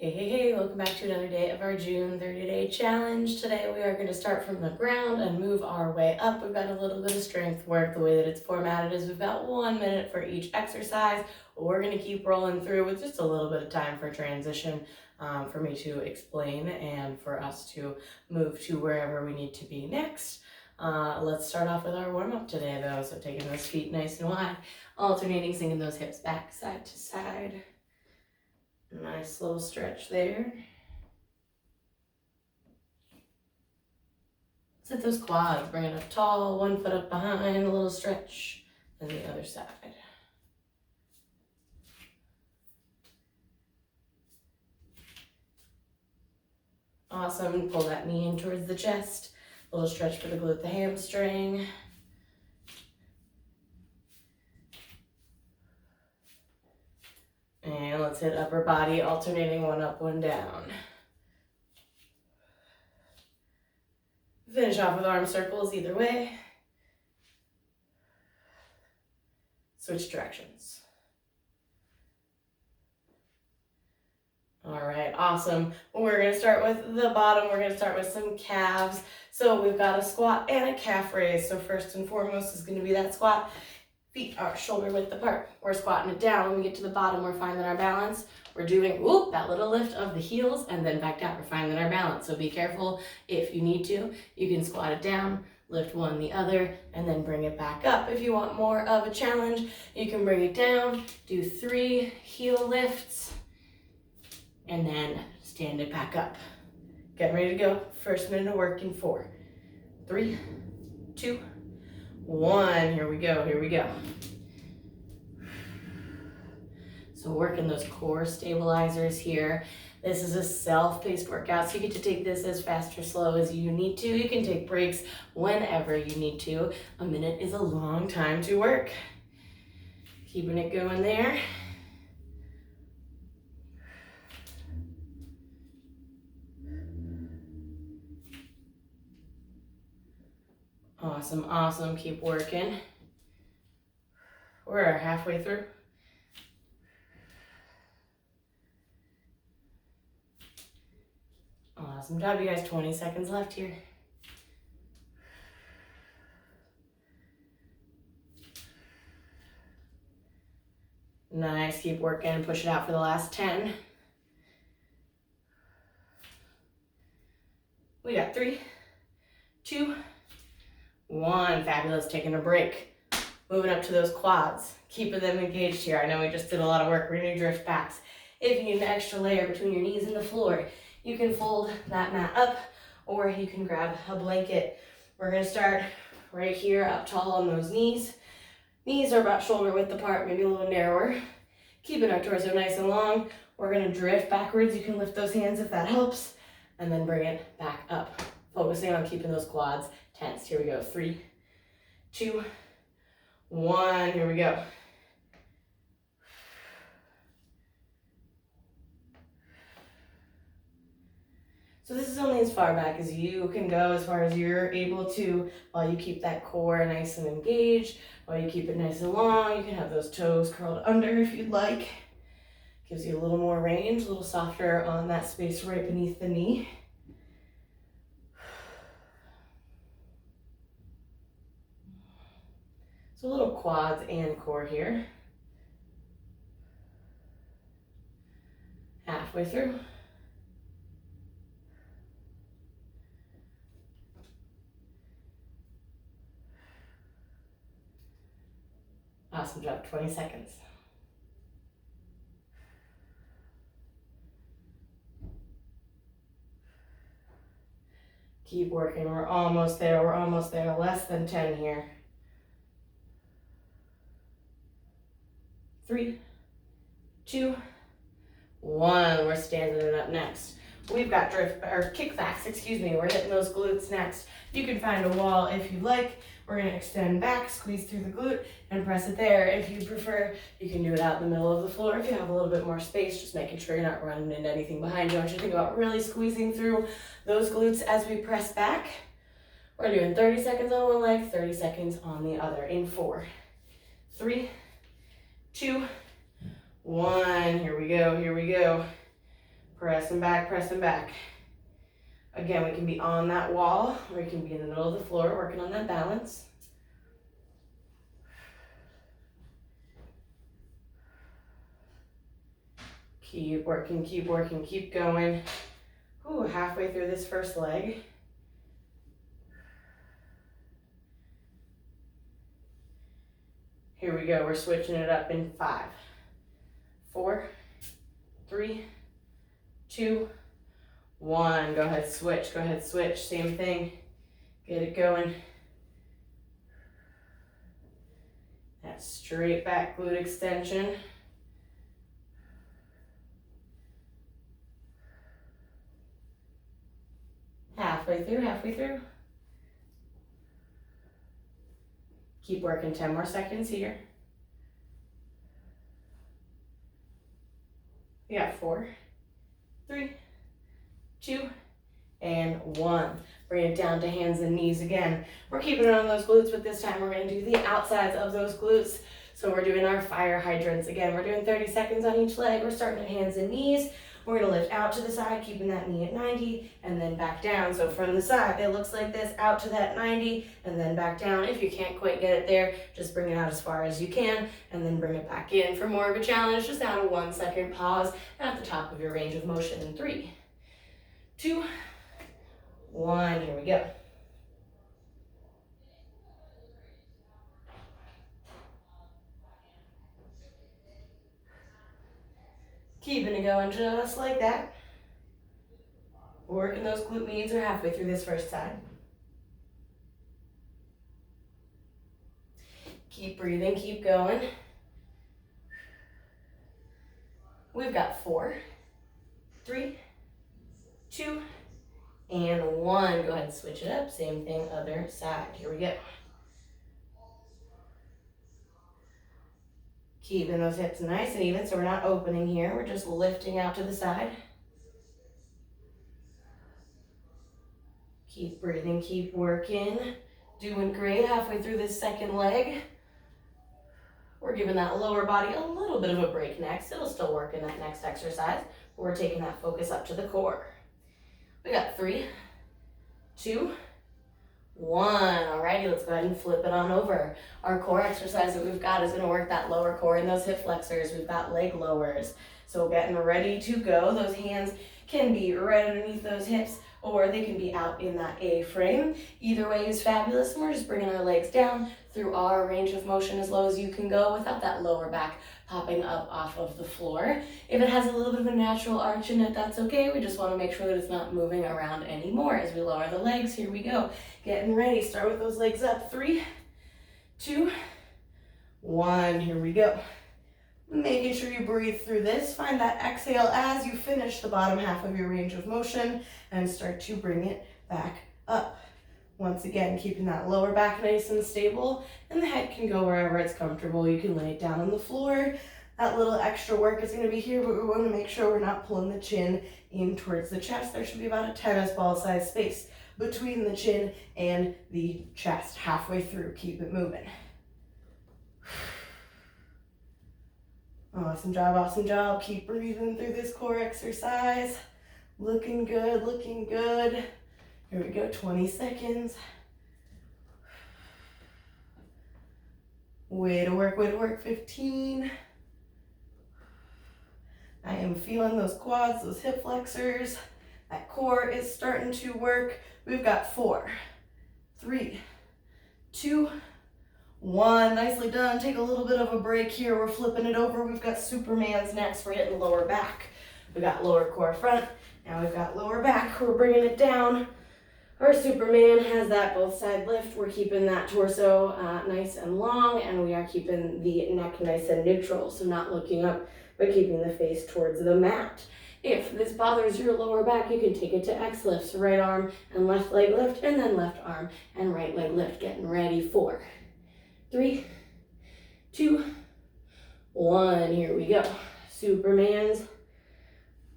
Hey, welcome back to another day of our June 30-day challenge. Today we are going to start from the ground and move our way up. We've got a little bit of strength work. The way that it's formatted is we've got 1 minute for each exercise. We're going to keep rolling through with just a little bit of time for transition, for me to explain and for us to move to wherever we need to be next. Let's start off with our warm-up today though. So taking those feet nice and wide, alternating, sinking those hips back side to side. Nice little stretch there. Sit those quads, bring it up tall, 1 foot up behind, a little stretch, and the other side. Awesome, pull that knee in towards the chest, a little stretch for the glute, the hamstring. And let's hit upper body, alternating 1 up, 1 down. Finish off with arm circles either way. Switch directions. All right, awesome. We're gonna start with the bottom. We're gonna start with some calves. So we've got a squat and a calf raise. So first and foremost is gonna be that squat. Feet are shoulder width apart. We're squatting it down. When we get to the bottom, we're finding our balance. We're doing that little lift of the heels and then back down. We're finding our balance. So be careful if you need to. You can squat it down, lift one, the other, and then bring it back up. If you want more of a challenge, you can bring it down, do 3 heel lifts, and then stand it back up. Get ready to go. First minute of work in 4, 3, 2, 1. Here we go. So working those core stabilizers here. This is a self-paced workout, so you get to take this as fast or slow as you need to. You can take breaks whenever you need to. A minute is a long time to work. Keeping it going there. Awesome, keep working. We're halfway through. Awesome job, you guys. 20 seconds left here. Nice, keep working, push it out for the last 10. We got 3, 2, 1. Fabulous, taking a break. Moving up to those quads, keeping them engaged here. I know we just did a lot of work. We're gonna do drift backs. If you need an extra layer between your knees and the floor, you can fold that mat up or you can grab a blanket. We're gonna start right here, up tall on those knees. Knees are about shoulder width apart, maybe a little narrower. Keeping our torso nice and long. We're gonna drift backwards. You can lift those hands if that helps, and then bring it back up. Focusing on keeping those quads tensed. Here we go, 3, 2, 1, here we go. So this is only as far back as you can go, as far as you're able to, while you keep that core nice and engaged, while you keep it nice and long. You can have those toes curled under if you'd like. Gives you a little more range, a little softer on that space right beneath the knee. So a little quads and core here. Halfway through. Awesome job, 20 seconds. Keep working, we're almost there, less than 10 here. 3, 2, 1, we're standing it up next. We've got kickbacks, we're hitting those glutes next. You can find a wall if you like. We're gonna extend back, squeeze through the glute, and press it there. If you prefer, you can do it out in the middle of the floor. If you have a little bit more space, just making sure you're not running into anything behind you. I want you to think about really squeezing through those glutes as we press back. We're doing 30 seconds on one leg, 30 seconds on the other in 4, 3, 2, 1. Here we go. Pressing back, pressing back. Again, we can be on that wall or you can be in the middle of the floor working on that balance. Keep working, keep working, keep going. Ooh, halfway through this first leg. Here we go, we're switching it up in 5, 4, 3, 2, 1. Go ahead, switch, go ahead, switch. Same thing. Get it going. That straight back glute extension. Halfway through, halfway through. Keep working, 10 more seconds here. We got 4, 3, 2, and 1. Bring it down to hands and knees again. We're keeping it on those glutes, but this time we're gonna do the outsides of those glutes. So we're doing our fire hydrants. Again, we're doing 30 seconds on each leg. We're starting at hands and knees. We're gonna lift out to the side, keeping that knee at 90, and then back down. So from the side, it looks like this, out to that 90, and then back down. If you can't quite get it there, just bring it out as far as you can, and then bring it back in for more of a challenge. Just out a 1 second pause at the top of your range of motion in 3, 2, 1, here we go. Keeping it going just like that. Working those glute medians are halfway through this first side. Keep breathing, keep going. We've got 4, 3, 2, and 1. Go ahead and switch it up. Same thing, other side. Here we go. Keeping those hips nice and even, so we're not opening here. We're just lifting out to the side. Keep breathing, keep working. Doing great halfway through this second leg. We're giving that lower body a little bit of a break next. It'll still work in that next exercise, but we're taking that focus up to the core. We got 3, 2, 1. Alrighty, let's go ahead and flip it on over. Our core exercise that we've got is going to work that lower core and those hip flexors. We've got leg lowers. So getting ready to go. Those hands can be right underneath those hips or they can be out in that A-frame. Either way is fabulous. And we're just bringing our legs down through our range of motion as low as you can go without that lower back popping up off of the floor. If it has a little bit of a natural arch in it, that's okay. We just want to make sure that it's not moving around anymore as we lower the legs. Here we go. Getting ready. Start with those legs up. 3, 2, 1. Here we go. Making sure you breathe through this. Find that exhale as you finish the bottom half of your range of motion and start to bring it back up. Once again, keeping that lower back nice and stable, and the head can go wherever it's comfortable. You can lay it down on the floor. That little extra work is going to be here, but we want to make sure we're not pulling the chin in towards the chest. There should be about a tennis ball size space between the chin and the chest. Halfway through, keep it moving. Awesome job, awesome job. Keep breathing through this core exercise. Looking good, looking good. Here we go, 20 seconds. Way to work, 15. I am feeling those quads, those hip flexors. That core is starting to work. We've got 4, 3, 2, 1. Nicely done. Take a little bit of a break here. We're flipping it over. We've got Superman's next. We're hitting lower back. We've got lower core front. Now we've got lower back. We're bringing it down. Our Superman has that both side lift. We're keeping that torso nice and long, and we are keeping the neck nice and neutral. So not looking up, but keeping the face towards the mat. If this bothers your lower back, you can take it to X lifts. Right arm and left leg lift, and then left arm and right leg lift. Getting ready. 4, 3, 2, 1. Here we go. Superman's.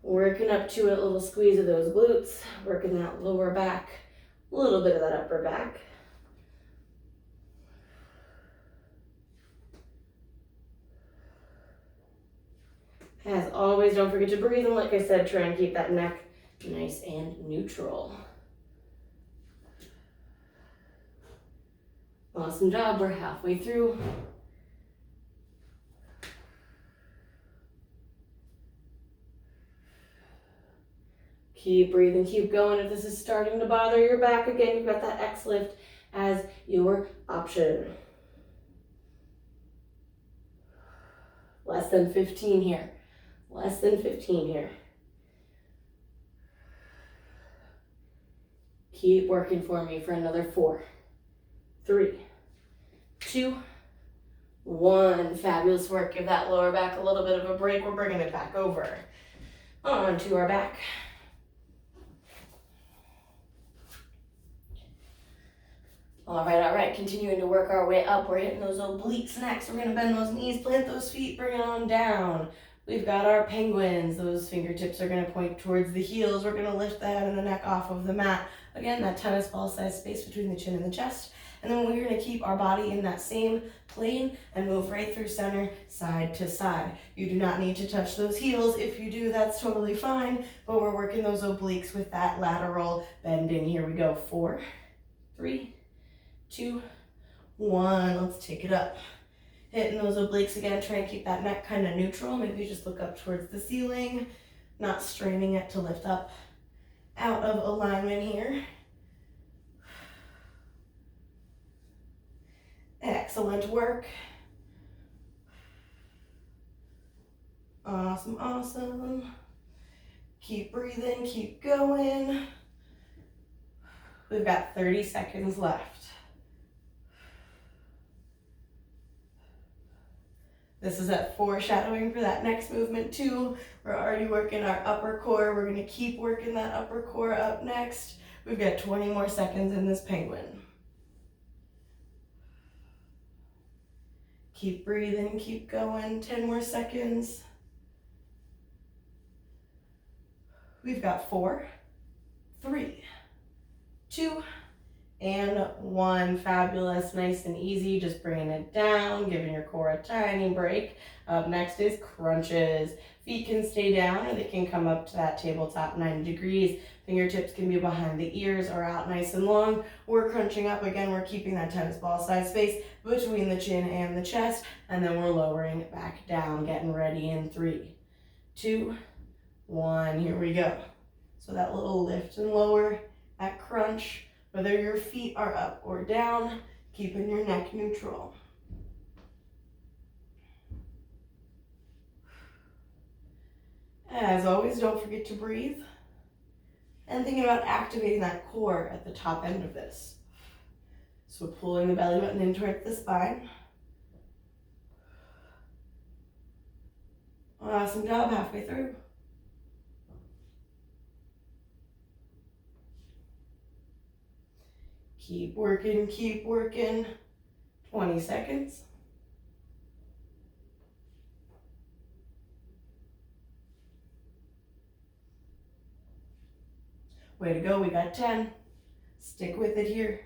Working up to it, a little squeeze of those glutes, working that lower back, a little bit of that upper back. As always, don't forget to breathe, and like I said, try and keep that neck nice and neutral. Awesome job, we're halfway through. Keep breathing, keep going. If this is starting to bother your back, again, you've got that X lift as your option. Less than 15 here. Less than 15 here. Keep working for me for another 4, 3, 2, 1. Fabulous work. Give that lower back a little bit of a break. We're bringing it back over onto our back. All right. Continuing to work our way up. We're hitting those obliques next. We're going to bend those knees, plant those feet, bring it on down. We've got our penguins. Those fingertips are going to point towards the heels. We're going to lift the head and the neck off of the mat. Again, that tennis ball size space between the chin and the chest. And then we're going to keep our body in that same plane and move right through center, side to side. You do not need to touch those heels. If you do, that's totally fine. But we're working those obliques with that lateral bending. Here we go. 4, 3, 2, 1. Let's take it up. Hitting those obliques again. Try and keep that neck kind of neutral. Maybe just look up towards the ceiling, not straining it to lift up out of alignment here. Excellent work. Awesome. Keep breathing, keep going. We've got 30 seconds left. This is that foreshadowing for that next movement too. We're already working our upper core. We're gonna keep working that upper core up next. We've got 20 more seconds in this penguin. Keep breathing, keep going. 10 more seconds. We've got 4, 3, 2, and 1. Fabulous, nice and easy, just bringing it down, giving your core a tiny break. Up next is crunches. Feet can stay down or they can come up to that tabletop 90 degrees. Fingertips can be behind the ears or out nice and long. We're crunching up. Again, we're keeping that tennis ball size space between the chin and the chest, and then we're lowering it back down, getting ready in 3, 2, 1. Here we go. So that little lift and lower, that crunch. Whether your feet are up or down, keeping your neck neutral. As always, don't forget to breathe. And thinking about activating that core at the top end of this. So pulling the belly button in towards the spine. Awesome job, halfway through. Keep working, keep working. 20 seconds. Way to go, we got 10. Stick with it here.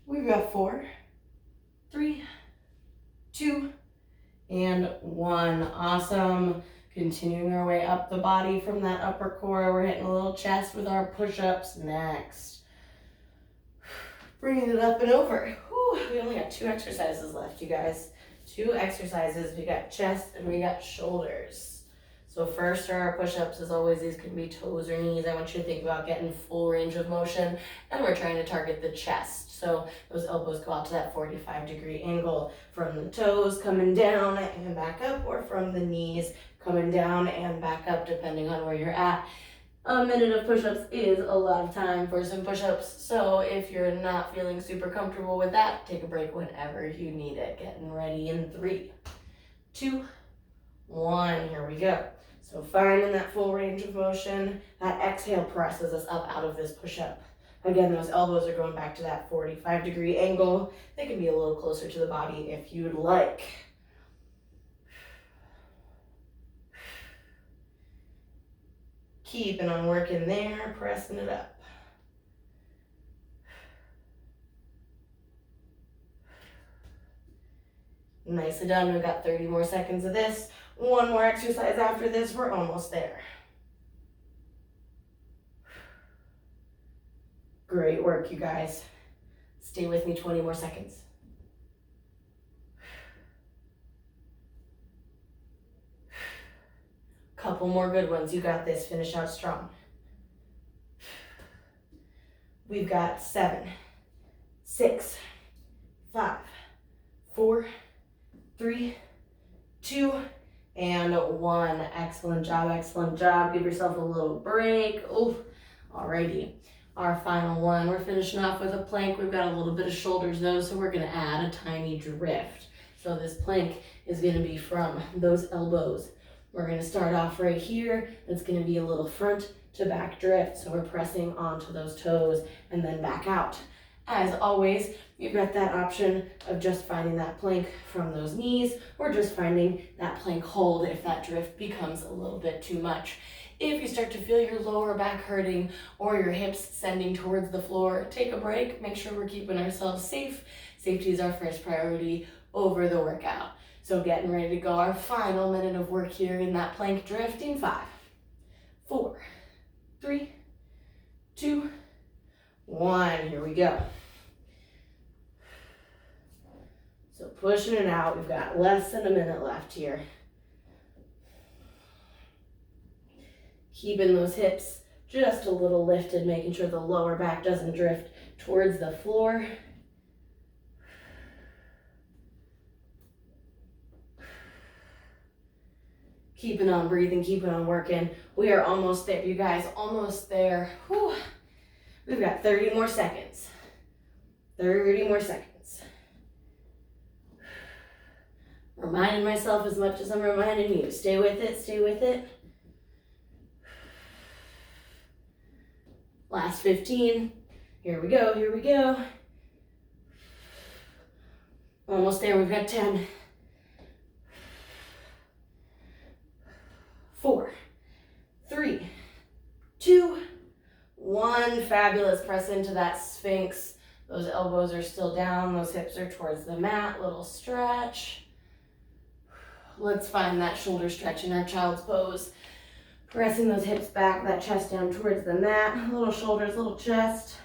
We've got 4, 3, 2, and 1. Awesome. Continuing our way up the body from that upper core. We're hitting a little chest with our push-ups next. Bringing it up and over. Whew, we only got 2 exercises left, you guys. 2 exercises. We got chest and we got shoulders. So first are our push-ups. As always, these can be toes or knees. I want you to think about getting full range of motion, and we're trying to target the chest. So those elbows go out to that 45-degree angle from the toes coming down and back up, or from the knees coming down and back up, depending on where you're at. A minute of push-ups is a lot of time for some push-ups, so if you're not feeling super comfortable with that, take a break whenever you need it. Getting ready in 3, 2, 1. Here we go. So finding that full range of motion. That exhale presses us up out of this push-up. Again, those elbows are going back to that 45-degree angle. They can be a little closer to the body if you'd like. Keeping on working there, pressing it up. Nicely done. We've got 30 more seconds of this. One more exercise after this. We're almost there. Great work, you guys. Stay with me 20 more seconds. Couple more good ones. You got this. Finish out strong. We've got 7, 6, 5, 4, 3, 2, and 1. Excellent job, excellent job. Give yourself a little break. Oh, alrighty. Our final one, we're finishing off with a plank. We've got a little bit of shoulders though, so we're gonna add a tiny drift. So this plank is gonna be from those elbows. We're gonna start off right here. It's gonna be a little front to back drift. So we're pressing onto those toes and then back out. As always, you've got that option of just finding that plank from those knees or just finding that plank hold if that drift becomes a little bit too much. If you start to feel your lower back hurting or your hips sending towards the floor, take a break. Make sure we're keeping ourselves safe. Safety is our first priority over the workout. So getting ready to go. Our final minute of work here in that plank drift in 5, 4, 3, 2, 1. Here we go. So pushing it out. We've got less than a minute left here. Keeping those hips just a little lifted, making sure the lower back doesn't drift towards the floor. Keeping on breathing, keeping on working. We are almost there, you guys, almost there. Whew. We've got 30 more seconds. 30 more seconds. Reminding myself as much as I'm reminding you. Stay with it, stay with it. Last 15. Here we go, here we go. Almost there, we've got 10. 4, 3, 2, 1. Fabulous. Press into that Sphinx. Those elbows are still down. Those hips are towards the mat. Little stretch. Let's find that shoulder stretch in our child's pose. Pressing those hips back, that chest down towards the mat. Little shoulders, little chest.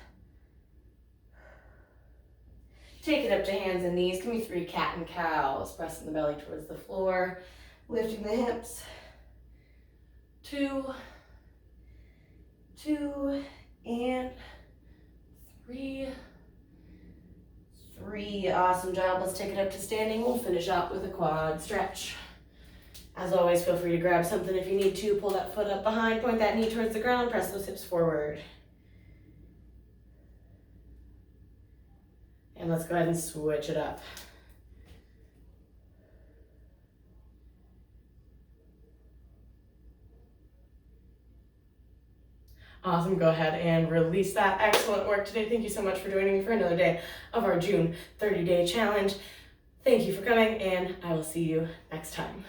Take it up to hands and knees. Give me 3 cat and cows. Pressing the belly towards the floor. Lifting the hips. 2, 2, and 3, 3. Awesome job. Let's take it up to standing. We'll finish up with a quad stretch. As always, feel free to grab something if you need to. Pull that foot up behind, point that knee towards the ground, press those hips forward. And let's go ahead and switch it up. Awesome, go ahead and release that. Excellent work today. Thank you so much for joining me for another day of our June 30-day challenge. Thank you for coming, and I will see you next time.